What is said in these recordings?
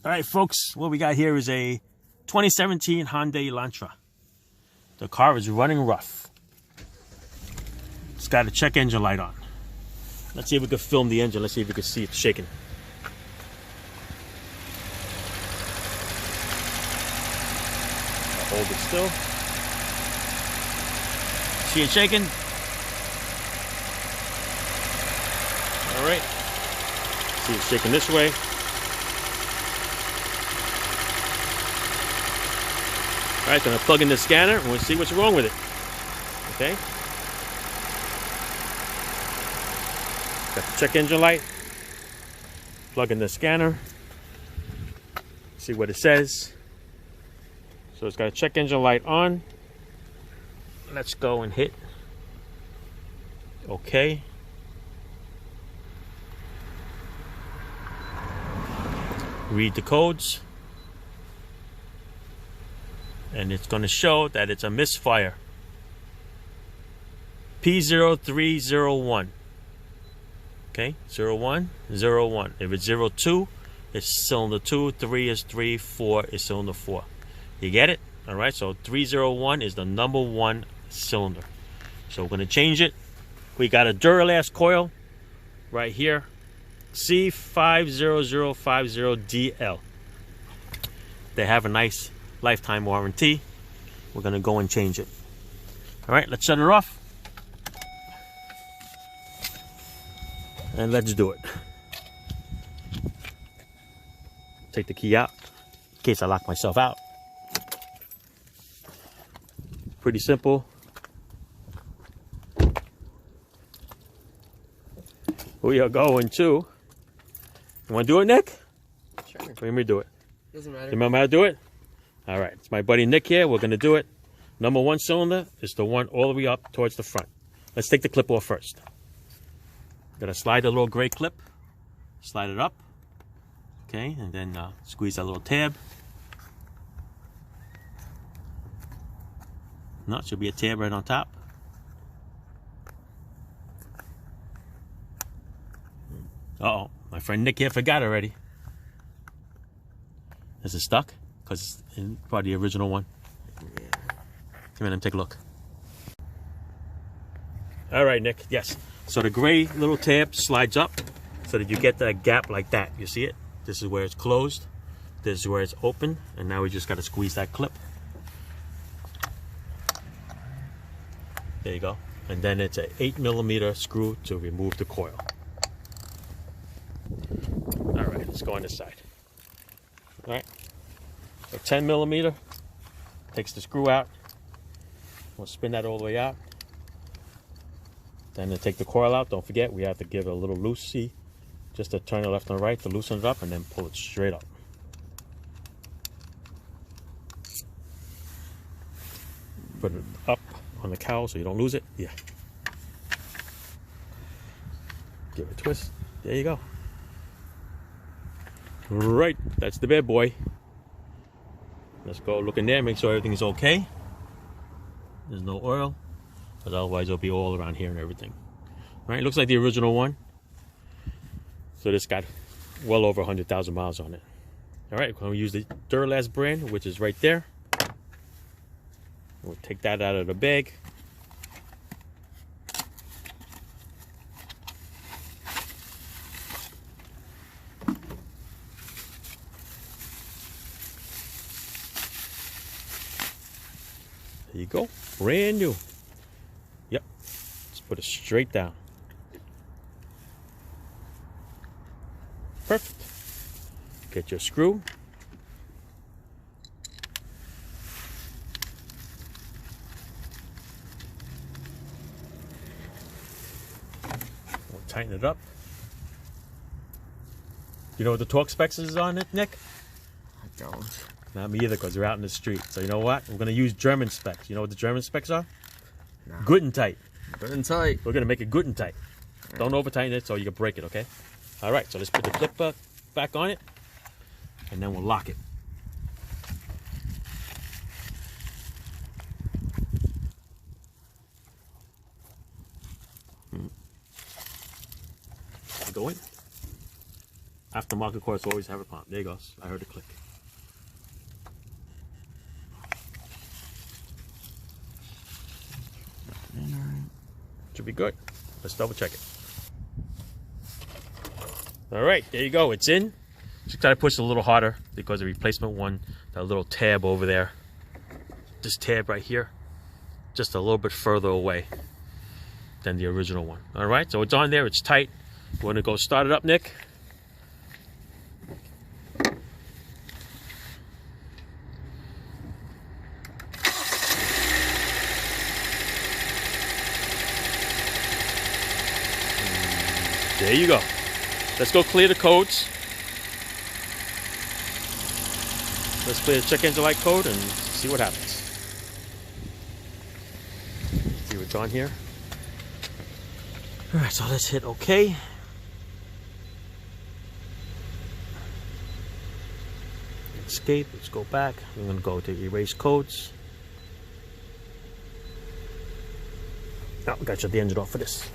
All right, folks, what we got here is a 2017 Hyundai Elantra. The car is running rough. It's got a check engine light on. Let's see if we can film the engine. Let's see if we can see it shaking. I'll hold it still. See it shaking? All right. See it shaking this way. All right, gonna plug in the scanner and we'll see what's wrong with it. Okay. Got the check engine light. Plug in the scanner. See what it says. So it's got a check engine light on. Let's go and hit OK. Read the codes. And it's going to show that it's a Misfire. P0301. Okay, 01, 01. If it's 02, it's cylinder 2, 3 is 3, 4 is cylinder 4. You get it? All right, so 301 is the number 1 cylinder. So we're going to change it. We got a Duralast coil right here. C50050DL. They have a nice lifetime warranty. We're going to go and change it. All right, let's shut it off. And let's do it. Take the key out in case I lock myself out. Pretty simple. We are going to. You want to do it, Nick? Sure. Let me do it. Doesn't matter. You remember how to do it? All right. It's my buddy Nick here. We're going to do it. Number 1 cylinder is the one all the way up towards the front. Let's take the clip off first. Gotta slide the little gray clip. Slide it up. Okay, and then squeeze that little tab. No, it should be a tab right on top. Uh-oh, my friend Nick here forgot already. Is it stuck? Because it's in probably the original one. Yeah. Come in and take a look. All right, Nick, yes. So the gray little tab slides up so that you get that gap like that. You see it? This is where it's closed. This is where it's open. And now we just got to squeeze that clip. There you go. And then it's an 8mm screw to remove the coil. All right, let's go on this side. All right. So 10mm takes the screw out. We'll spin that all the way out. Then to take the coil out, don't forget, we have to give it a little loosey, just to turn it left and right to loosen it up and then pull it straight up. Put it up on the cowl so you don't lose it. Yeah. Give it a twist. There you go. Right, that's the bad boy. Let's go look in there, make sure everything's okay. There's no oil. Because otherwise it'll be all around here and everything. All right, looks like the original one. So this got well over 100,000 miles on it. All right, we're going to use the Duralast brand, which is right there. We'll take that out of the bag. There you go, brand new. Yep, let's put it straight down. Perfect. Get your screw. We'll tighten it up. You know what the torque specs is on it, Nick? I don't. Not me either, because we're out in the street. So you know what? We're going to use German specs. You know what the German specs are? No. Good and tight. Good and tight. We're going to make it good and tight. Right. Don't over tighten it so you can break it, okay? All right, so let's put the clip back on it, and then we'll lock it. Go in. Aftermarket coils always have a pump. There you go. I heard it click. Should be good. Let's double check it. All right, there you go. It's in. Just gotta push a little harder because the replacement one, that little tab over there, this tab right here, just a little bit further away than the original one. All right, so it's on there. It's tight. We're gonna go start it up, Nick. There you go. Let's go clear the codes. Let's clear the check engine light code and see what happens. See what's on here. All right, so let's hit OK. Escape. Let's go back. I'm going to go to erase codes. Oh, we got to shut the engine off for this.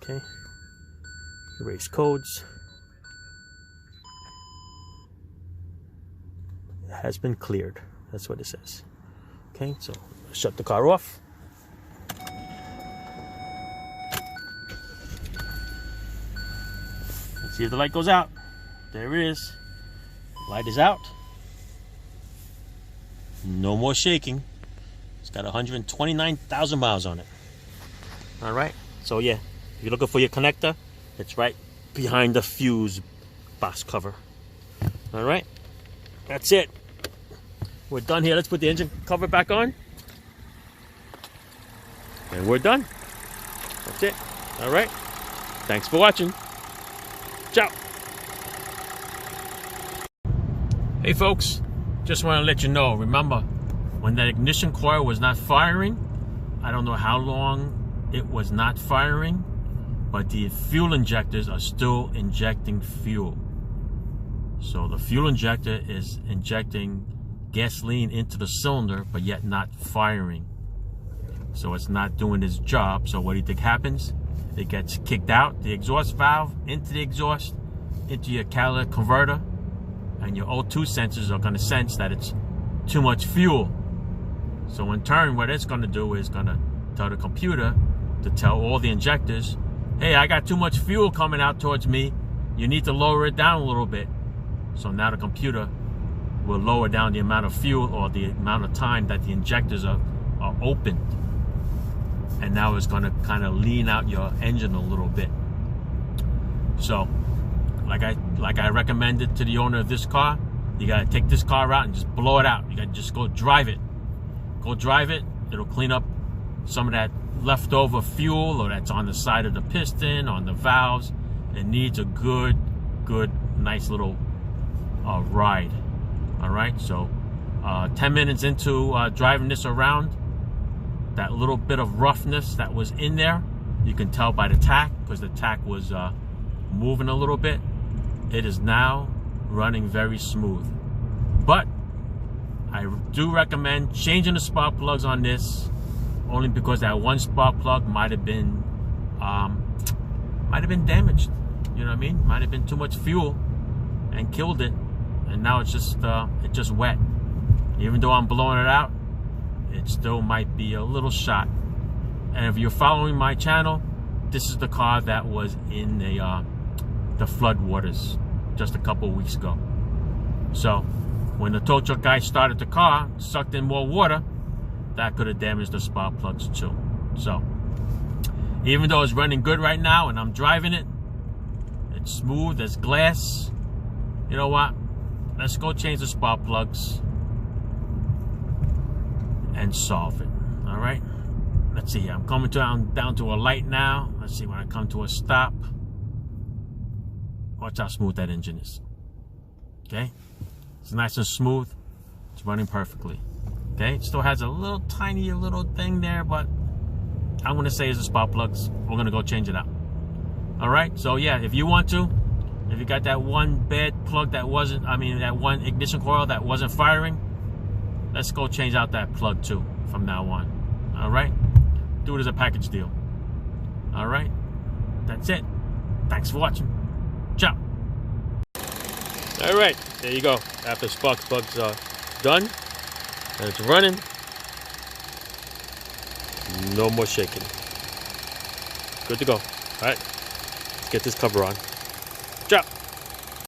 Okay, erase codes. It has been cleared. That's what it says. Okay, so shut the car off. Let's see if the light goes out. There it is. Light is out. No more shaking. It's got 129,000 miles on it. All right, so yeah. If you're looking for your connector, it's right behind the fuse box cover. All right, that's it. We're done here. Let's put the engine cover back on. And we're done. That's it. All right. Thanks for watching. Ciao. Hey folks, just want to let you know, remember, when that ignition coil was not firing, I don't know how long it was not firing, but the fuel injectors are still injecting fuel. So the fuel injector is injecting gasoline into the cylinder, but yet not firing. So it's not doing its job. So what do you think happens? It gets kicked out, the exhaust valve, into the exhaust, into your catalytic converter, and your O2 sensors are going to sense that it's too much fuel. So in turn, what it's going to do is going to tell the computer to tell all the injectors, hey, I got too much fuel coming out towards me. You need to lower it down a little bit. So now the computer will lower down the amount of fuel or the amount of time that the injectors are opened. And now it's going to kind of lean out your engine a little bit. So, like I recommended to the owner of this car, you got to take this car out and just blow it out. You got to just go drive it. Go drive it. It'll clean up some of that leftover fuel or that's on the side of the piston, on the valves. It needs a good, nice little ride. All right, so 10 minutes into driving this around, that little bit of roughness that was in there, you can tell by the tach, because the tach was moving a little bit. It is now running very smooth. But I do recommend changing the spark plugs on this, only because that one spark plug might have been damaged. You know what I mean? Might have been too much fuel and killed it, and now it's just wet. Even though I'm blowing it out, it still might be a little shot. And if you're following my channel, this is the car that was in the flood waters just a couple of weeks ago. So when the tow truck guy started the car, sucked in more water, that could have damaged the spark plugs too. So even though it's running good right now and I'm driving it, it's smooth as glass. You know what? Let's go change the spark plugs and solve it. All right, let's see. I'm coming down to a light now. Let's see when I come to a stop. Watch how smooth that engine is. Okay, it's nice and smooth. It's running perfectly. Okay, it still has a little tiny little thing there, but I'm gonna say it's the spark plugs. We're gonna go change it out. All right, so yeah, if you want to, if you got that one bad plug that wasn't, that one ignition coil that wasn't firing, let's go change out that plug too from now on. All right, do it as a package deal. All right, that's it. Thanks for watching. Ciao. All right, there you go. After spark plugs are done and it's running, no more shaking. Good to go. All right, let's get this cover on. Ciao.